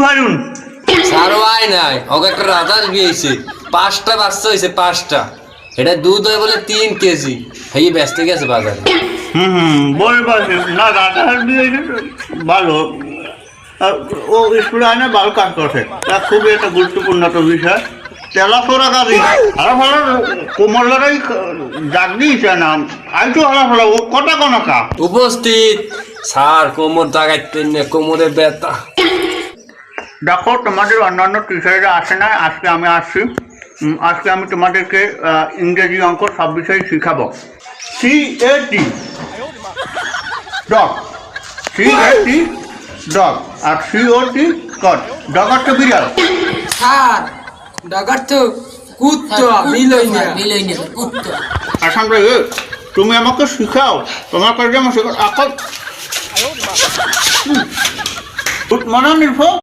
হারুন সারো আয় নাই ওকে একটা রাজার বিয়ে হয়েছে 5টা বাচ্চা হয়েছে 5টা এটা দুধ হয় বলে 3 কেজি এই ব্যস্ত গেছে বাজারে বলবার না রাজার বিয়ে ভালো ও স্কুলে আয় না ভালো কাজ করছে তা খুবই একটা গুরুত্বপূর্ণ একটা বিষয় তেলা ফোরা কাজই হারা ফেলার কোমর লড়াই জাগ দিয়েছে না আই তো হারা ফেলা ও কটা কনকা উপস্থিত স্যার কোমর দাগাইতেন না কোমরে ব্যথা দেখো তোমাদের অন্যান্য টিচাররা আসে না আজকে আমি আসছি আজকে আমি তোমাদেরকে ইংরেজি অঙ্ক সব বিষয়ে শিখাবো CAT ডগ CAT ডগ আর COT কট ডগ একটা বিড়াল স্যার ডাকার তো কুত্তা বিলইনা কুত্তা আসাম রে তুমি আমাকে শিখাও তোমার কাছে আমার শেখার এখন গুড মর্নিং নির্ভর